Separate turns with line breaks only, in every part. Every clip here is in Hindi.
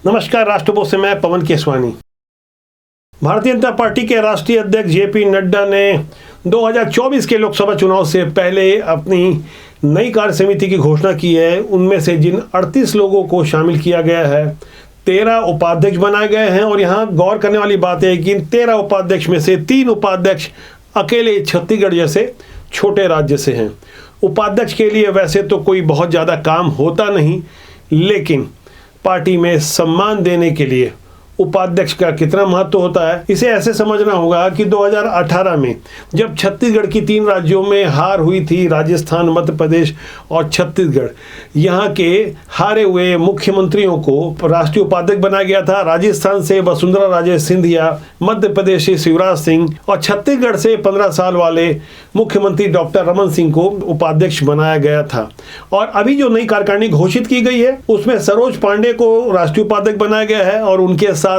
नमस्कार, राष्ट्रपोष से मैं पवन केसवानी। भारतीय जनता पार्टी के राष्ट्रीय अध्यक्ष जेपी नड्डा ने 2024 के लोकसभा चुनाव से पहले अपनी नई कार्य समिति की घोषणा की है। उनमें से जिन 38 लोगों को शामिल किया गया है, 13 उपाध्यक्ष बनाए गए हैं। और यहाँ गौर करने वाली बात है कि इन 13 उपाध्यक्ष में से 3 उपाध्यक्ष अकेले छत्तीसगढ़ जैसे छोटे राज्य से हैं। उपाध्यक्ष के लिए वैसे तो कोई बहुत ज़्यादा काम होता नहीं, लेकिन पार्टी में सम्मान देने के लिए उपाध्यक्ष का कितना महत्व होता है, इसे ऐसे समझना होगा कि 2018 में जब छत्तीसगढ़ की 3 राज्यों में हार हुई थी, राजस्थान, मध्य प्रदेश और छत्तीसगढ़, यहाँ के हारे हुए मुख्यमंत्रियों को राष्ट्रीय उपाध्यक्ष बनाया गया था। राजस्थान से वसुंधरा राजे सिंधिया, मध्य प्रदेश से शिवराज सिंह और छत्तीसगढ़ से 15 साल वाले मुख्यमंत्री डॉक्टर रमन सिंह को उपाध्यक्ष बनाया गया था। और अभी जो नई कार्यकारिणी घोषित की गई है, उसमें सरोज पांडे को राष्ट्रीय उपाध्यक्ष बनाया गया है और उनके साथ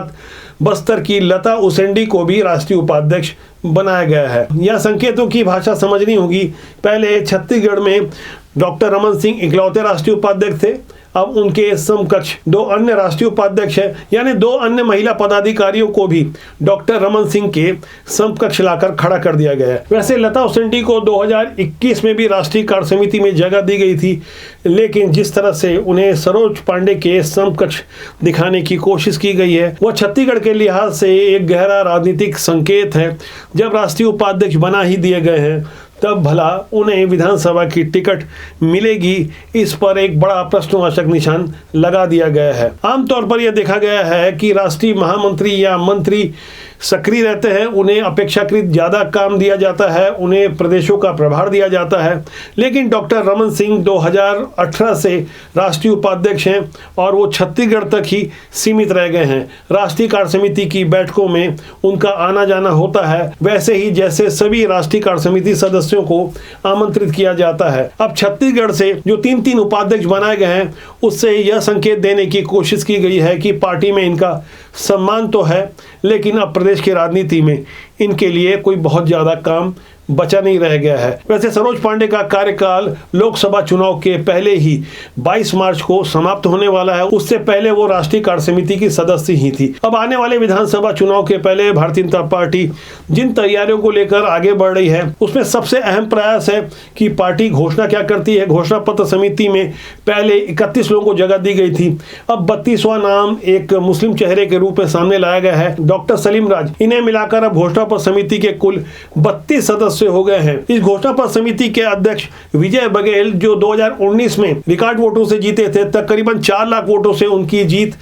बस्तर की लता उसेंडी को भी राष्ट्रीय उपाध्यक्ष बनाया गया है। यह संकेतों की भाषा समझनी होगी। पहले छत्तीसगढ़ में डॉक्टर रमन सिंह इकलौते राष्ट्रीय उपाध्यक्ष थे। अब उनके समकक्ष 2 अन्य राष्ट्रीय उपाध्यक्ष हैं, यानी 2 अन्य महिला पदाधिकारियों को भी डॉक्टर रमन सिंह के समकक्ष लाकर खड़ा कर दिया गया है। वैसे लता उसेंडी को 2021 में भी राष्ट्रीय कार्य समिति में जगह दी गई थी, लेकिन जिस तरह से उन्हें सरोज पांडे के समकक्ष दिखाने की कोशिश की गई है, वह छत्तीसगढ़ के लिहाज से एक गहरा राजनीतिक संकेत है। जब राष्ट्रीय उपाध्यक्ष बना ही दिए गए हैं, तब भला उन्हें विधानसभा की टिकट मिलेगी, इस पर एक बड़ा प्रश्नवाचक निशान लगा दिया गया है। आमतौर पर यह देखा गया है कि राष्ट्रीय महामंत्री या मंत्री सक्रिय रहते हैं, उन्हें अपेक्षाकृत ज़्यादा काम दिया जाता है, उन्हें प्रदेशों का प्रभार दिया जाता है। लेकिन डॉक्टर रमन सिंह 2018 से राष्ट्रीय उपाध्यक्ष हैं और वो छत्तीसगढ़ तक ही सीमित रह गए हैं। राष्ट्रीय कार्य समिति की बैठकों में उनका आना जाना होता है, वैसे ही जैसे सभी राष्ट्रीय कार्य समिति सदस्यों को आमंत्रित किया जाता है। अब छत्तीसगढ़ से जो 3 उपाध्यक्ष बनाए गए हैं, उससे यह संकेत देने की कोशिश की गई है कि पार्टी में इनका सम्मान तो है, लेकिन अब प्रदेश की राजनीति में इनके लिए कोई बहुत ज़्यादा काम बचा नहीं रह गया है। वैसे सरोज पांडे का कार्यकाल लोकसभा चुनाव के पहले ही 22 मार्च को समाप्त होने वाला है। उससे पहले वो राष्ट्रीय कार्य समिति की सदस्य ही थी। अब आने वाले विधानसभा चुनाव के पहले भारतीय जनता पार्टी जिन तैयारियों को लेकर आगे बढ़ रही है, उसमें सबसे अहम प्रयास है कि पार्टी घोषणा क्या करती है। घोषणा पत्र समिति में पहले 31 लोगों को जगह दी गई थी, अब 32वां नाम एक मुस्लिम चेहरे के रूप में सामने लाया गया है, डॉक्टर सलीम राज। इन्हें मिलाकर अब घोषणा पत्र समिति के कुल 32 सदस्य हो गए हैं। इस घोषणा पत्र समिति के अध्यक्ष विजय बघेल, जो 2019 में रिकॉर्ड वोटों से जीते थे, तकरीबन 4 लाख वोटों से उनकी जीत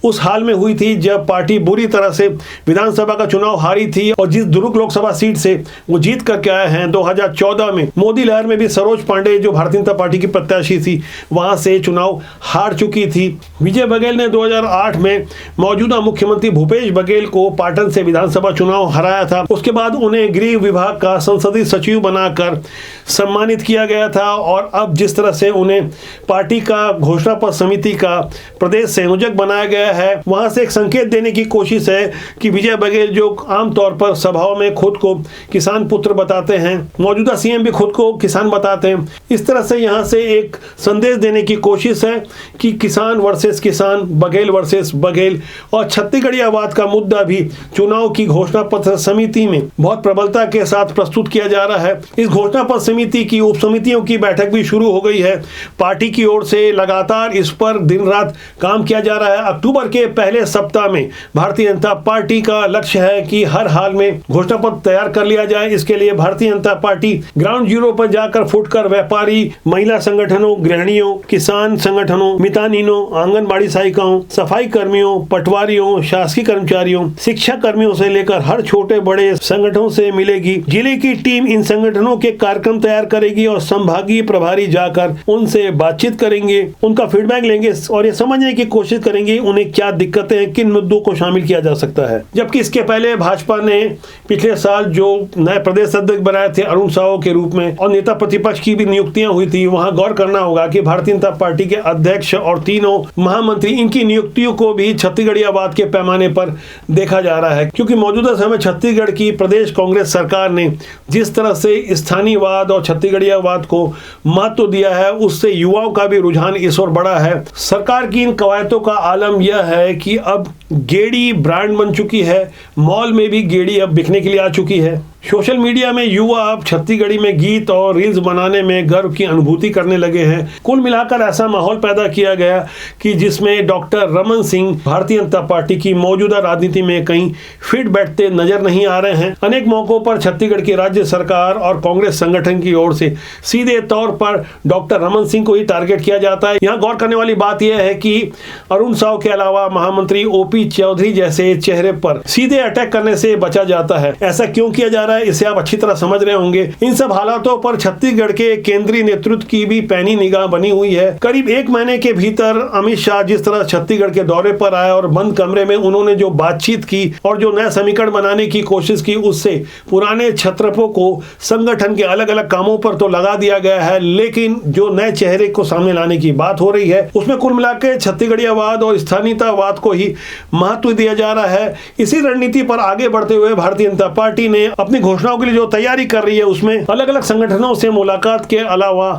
उस हाल में हुई थी जब पार्टी बुरी तरह से विधानसभा का चुनाव हारी थी। और जिस दुर्ग लोकसभा सीट से वो जीत करके आए हैं, 2014 में मोदी लहर में भी सरोज पांडे, जो भारतीय जनता पार्टी की प्रत्याशी थी, वहां से चुनाव हार चुकी थी। विजय बघेल ने 2008 में मौजूदा मुख्यमंत्री भूपेश बघेल को पाटन से विधानसभा चुनाव हराया था। उसके बाद उन्हें गृह विभाग का संसदीय सचिव बनाकर सम्मानित किया गया था। और अब जिस तरह से उन्हें पार्टी का घोषणा पत्र समिति का प्रदेश संयोजक बनाया गया है, वहां से एक संकेत देने की कोशिश है कि विजय बघेल, जो आमतौर पर सभाओं में खुद को किसान पुत्र बताते हैं, मौजूदा सीएम भी खुद को किसान बताते हैं, इस तरह से यहां से एक संदेश देने की कोशिश है कि किसान वर्सेस किसान, बघेल वर्सेस बघेल। और छत्तीसगढ़ियावाद का मुद्दा भी चुनाव की घोषणा पत्र समिति में बहुत प्रबलता के साथ प्रस्तुत किया जा रहा है। इस घोषणा पत्र समिति की उप समितियों की बैठक भी शुरू हो गई है। पार्टी की ओर से लगातार इस पर दिन रात काम किया जा रहा है। अक्टूबर के पहले सप्ताह में भारतीय जनता पार्टी का लक्ष्य है कि हर हाल में घोषणा पत्र तैयार कर लिया जाए। इसके लिए Bharatiya Janata party ground zero पर जाकर फुटकर व्यापारी, महिला संगठनों, गृहिणियों, किसान संगठनों, मितानिनों, आंगनबाड़ी सहायिकाओं, सफाई कर्मियों, पटवारियों, शासकीय कर्मचारियों, शिक्षा कर्मियों से लेकर हर छोटे बड़े संगठनों से मिलेगी। जिले की टीम इन संगठनों के कार्यक्रम तैयार करेगी और संभागीय प्रभारी जाकर उनसे बातचीत करेंगे, उनका फीडबैक लेंगे और ये समझने की कोशिश करेंगे उन्हें क्या दिक्कतें हैं, किन मुद्दों को शामिल किया जा सकता है। जबकि इसके पहले भाजपा ने पिछले साल जो नए प्रदेश अध्यक्ष बनाए थे अरुण साव के रूप में, और नेता प्रतिपक्ष की भी नियुक्तियां हुई थी, वहां गौर करना होगा कि भारतीय जनता पार्टी के अध्यक्ष और 3 महामंत्री, इनकी नियुक्तियों को भी छत्तीसगढ़ियावाद के पैमाने पर देखा जा रहा है। क्योंकि मौजूदा समय छत्तीसगढ़ की प्रदेश कांग्रेस सरकार ने जिस तरह से स्थानीयवाद और छत्तीसगढ़ियावाद को महत्व दिया है, उससे युवाओं का भी रुझान इस ओर बढ़ा है। सरकार की इन कवायदों का आलम यह है कि अब गेड़ी ब्रांड बन चुकी है, मॉल में भी गेड़ी अब बिकने के लिए आ चुकी है। सोशल मीडिया में युवा अब छत्तीसगढ़ी में गीत और रील्स बनाने में गर्व की अनुभूति करने लगे हैं। कुल मिलाकर ऐसा माहौल पैदा किया गया कि जिसमें डॉक्टर रमन सिंह भारतीय जनता पार्टी की मौजूदा राजनीति में कहीं फिट बैठते नजर नहीं आ रहे हैं। अनेक मौकों पर छत्तीसगढ़ की राज्य सरकार और कांग्रेस संगठन की ओर से सीधे तौर पर डॉक्टर रमन सिंह को ही टारगेट किया जाता है। यहाँ गौर करने वाली बात यह है कि अरुण साव के अलावा महामंत्री ओपी चौधरी जैसे चेहरे पर सीधे अटैक करने से बचा जाता है। ऐसा क्यों किया जा रहा है, इसे आप अच्छी तरह समझ रहे होंगे। इन सब हालातों पर छत्तीसगढ़ के केंद्रीय नेतृत्व की भी पैनी निगाह बनी हुई है। करीब एक महीने के भीतर अमित शाह जिस तरह छत्तीसगढ़ के दौरे पर आए और बंद कमरे में उन्होंने जो बातचीत की और जो नया समीकरण बनाने की कोशिश की, उससे पुराने छत्रपों को संगठन के अलग अलग कामों पर तो लगा दिया गया है, लेकिन जो नए चेहरे को सामने लाने की बात हो रही है उसमें कुल मिलाकर छत्तीसगढ़ियावाद और स्थानीयतावाद को ही महत्व दिया जा रहा है। इसी रणनीति पर आगे बढ़ते हुए भारतीय जनता पार्टी ने अपनी घोषणाओं के लिए जो तैयारी कर रही है उसमें अलग अलग संगठनों से मुलाकात के अलावा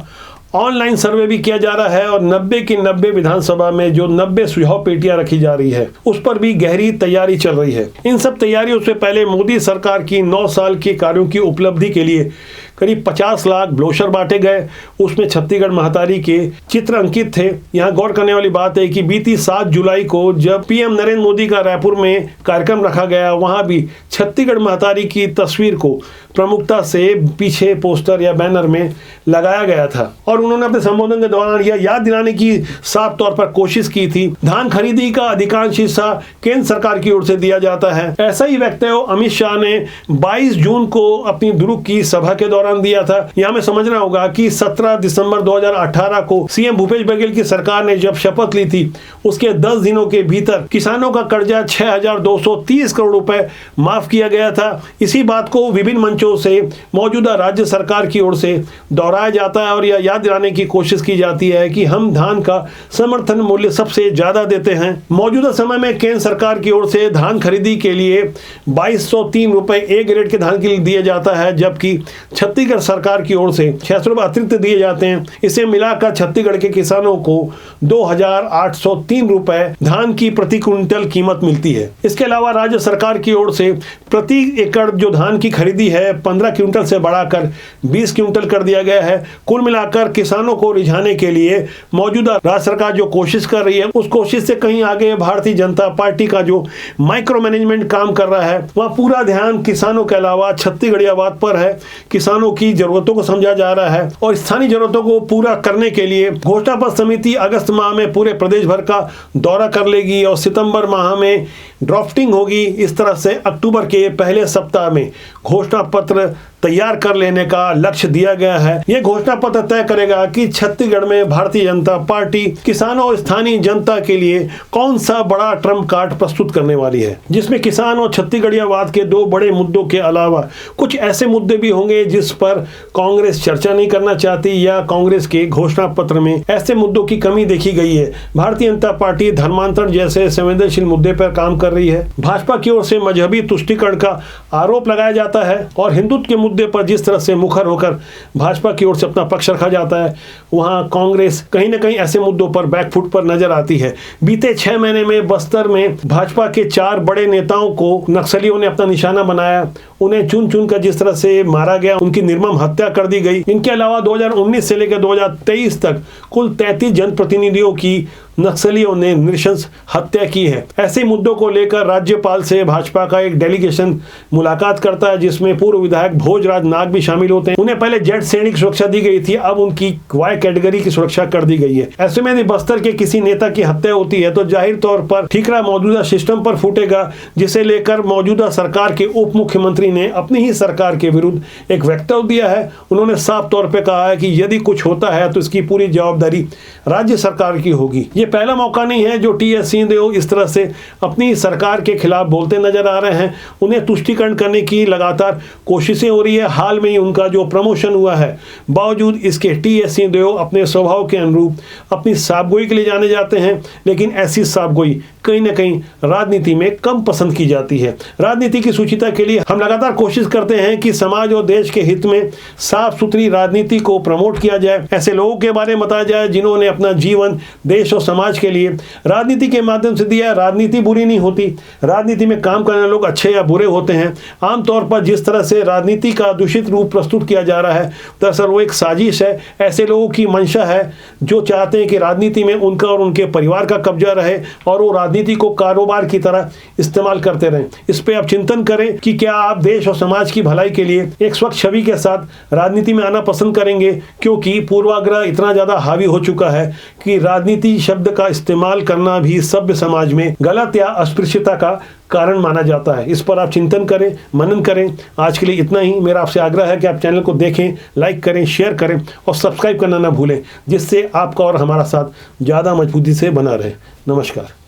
ऑनलाइन सर्वे भी किया जा रहा है और 90 की 90 विधानसभा में जो 90 सुझाव पेटियां रखी जा रही है उस पर भी गहरी तैयारी चल रही है। इन सब तैयारियों से पहले मोदी सरकार की 9 साल के कार्यों की उपलब्धि के लिए करीब 50 लाख ब्रोशर बांटे गए। उसमें छत्तीसगढ़ महतारी के चित्र अंकित थे। यहाँ गौर करने वाली बात है कि बीती 7 जुलाई को जब पीएम नरेंद्र मोदी का रायपुर में कार्यक्रम रखा गया, वहां भी छत्तीसगढ़ महतारी की तस्वीर को प्रमुखता से पीछे पोस्टर या बैनर में लगाया गया था और उन्होंने अपने संबोधन के दौरान यह याद दिलाने की साफ तौर पर कोशिश की थी, धान खरीदी का अधिकांश हिस्सा केंद्र सरकार की ओर से दिया जाता है। ऐसा ही वक्तव्य अमित शाह ने 22 जून को अपनी दुर्ग की सभा के दौरान दिया था। यहां में समझना होगा कि 17 दिसंबर 2018 को सीएम भूपेश बघेल की सरकार ने जब शपथ ली थी, उसके 10 दिनों के भीतर किसानों का कर्जा 6,230 करोड़ रुपए माफ किया गया था। इसी बात को विभिन्न मंचों से मौजूदा राज्य सरकार की ओर से दोहराया जाता है और यह याद दिलाने की कोशिश की जाती है कि हम धान का समर्थन मूल्य सबसे ज्यादा देते हैं। मौजूदा समय में केंद्र सरकार की ओर से धान खरीदी के लिए 2203 रुपए ए ग्रेड के धान के लिए दिया जाता है, जबकि छत्तीसगढ़ सरकार की ओर से 600 रुपए अतिरिक्त दिए जाते हैं। इसे मिलाकर छत्तीसगढ़ के किसानों को 2,803 रुपए धान की प्रति क्विंटल कीमत मिलती है। इसके अलावा राज्य सरकार की ओर से प्रति एकड़ जो धान की खरीदी है 15 क्विंटल से बढ़ाकर 20 क्विंटल कर दिया गया है। कुल मिलाकर किसानों को रिझाने के लिए मौजूदा राज्य सरकार जो कोशिश कर रही है, उस कोशिश से कहीं आगे भारतीय जनता पार्टी का जो माइक्रो मैनेजमेंट काम कर रहा है, वह पूरा ध्यान किसानों के अलावा छत्तीसगढ़ियावाद पर है। किसानों की जरूरतों को समझा जा रहा है और स्थानीय जरूरतों को पूरा करने के लिए घोषणा पत्र समिति अगस्त माह में पूरे प्रदेश भर का दौरा कर लेगी और सितंबर माह में ड्राफ्टिंग होगी। इस तरह से अक्टूबर के पहले सप्ताह में घोषणा पत्र तैयार कर लेने का लक्ष्य दिया गया है। यह घोषणा पत्र तय करेगा कि छत्तीसगढ़ में भारतीय जनता पार्टी किसानों और स्थानीय जनता के लिए कौन सा बड़ा ट्रम्प कार्ड प्रस्तुत करने वाली है, जिसमें किसान और छत्तीसगढ़ियावाद के 2 बड़े मुद्दों के अलावा कुछ ऐसे मुद्दे भी होंगे जिस पर कांग्रेस चर्चा नहीं करना चाहती या कांग्रेस के घोषणा पत्र में ऐसे मुद्दों की कमी देखी गई है। भारतीय जनता पार्टी धर्मांतरण जैसे संवेदनशील मुद्दे पर काम कर रही है। भाजपा की ओर से मजहबी तुष्टीकरण का आरोप लगाया जाता है और हिंदुत्व के मुद्दे पर जिस तरह से मुखर होकर भाजपा की ओर से अपना पक्ष रखा जाता है, वहां कांग्रेस कहीं ना कहीं ऐसे मुद्दों पर बैकफुट पर नजर आती है। बीते 6 महीने में बस्तर में भाजपा के 4 बड़े नेताओं को नक्सलियों ने अपना निशाना बनाया। उन्हें चुन चुन कर जिस तरह से मारा गया, उनकी निर्मम हत्या कर दी गई। इनके अलावा 2019 से लेकर 2023 तक कुल 33 जनप्रतिनिधियों की नक्सलियों ने नृशंस हत्या की है। ऐसे मुद्दों को लेकर राज्यपाल से भाजपा का एक डेलीगेशन मुलाकात करता है, जिसमें पूर्व विधायक भोजराज नाग भी शामिल होते हैं। उन्हें पहले जेड श्रेणी की सुरक्षा दी गई थी, अब उनकी वाई कैटेगरी की सुरक्षा कर दी गई है। ऐसे में यदि बस्तर के किसी नेता की हत्या होती है तो जाहिर तौर पर ठीकरा मौजूदा सिस्टम पर फूटेगा, जिसे लेकर मौजूदा सरकार के उप मुख्यमंत्री ने अपनी ही सरकार के विरुद्ध एक वक्तव्य दिया है। उन्होंने साफ तौर पर कहा है कि यदि कुछ होता है तो इसकी पूरी जवाबदारी राज्य सरकार की होगी। ये पहला मौका नहीं है जो टी.एस. सिंहदेव इस तरह से अपनी सरकार के खिलाफ बोलते नजर आ रहे हैं। उन्हें तुष्टीकरण करने की लगातार कोशिशें हो रही है। हाल में ही उनका जो प्रमोशन हुआ है, बावजूद इसके टी.एस. सिंहदेव अपने स्वभाव के अनुरूप अपनी साफगोई के लिए जाने जाते हैं, लेकिन ऐसी साफगोई कहीं ना कहीं राजनीति में कम पसंद की जाती है। राजनीति की सुचिता के लिए हम लगातार कोशिश करते हैं कि समाज और देश के हित में साफ सुथरी राजनीति को प्रमोट किया जाए, ऐसे लोगों के बारे में बताया जाए जिन्होंने अपना जीवन देश और समाज के लिए राजनीति के माध्यम से दिया। राजनीति बुरी नहीं होती, राजनीति में काम करने लोग अच्छे या बुरे होते हैं। आमतौर पर जिस तरह से राजनीति का दूषित रूप प्रस्तुत किया जा रहा है, दरअसल वो एक साजिश है। ऐसे लोगों की मंशा है जो चाहते हैं कि राजनीति में उनका और उनके परिवार का कब्जा रहे और वो राजनीति को कारोबार की तरह इस्तेमाल करते रहें। इस पे आप चिंतन करें कि क्या आप देश और समाज की भलाई के लिए एक स्वच्छ छवि के साथ राजनीति में आना पसंद करेंगे, क्योंकि पूर्वाग्रह इतना ज्यादा हावी हो चुका है कि राजनीति शब्द का इस्तेमाल करना भी सभ्य समाज में गलत या अस्पृश्यता का कारण माना जाता है। इस पर आप चिंतन करें, मनन करें। आज के लिए इतना ही। मेरा आपसे आग्रह है कि आप चैनल को देखें, लाइक करें, शेयर करें और सब्सक्राइब करना ना भूलें, जिससे आपका और हमारा साथ ज़्यादा मजबूती से बना रहे। नमस्कार।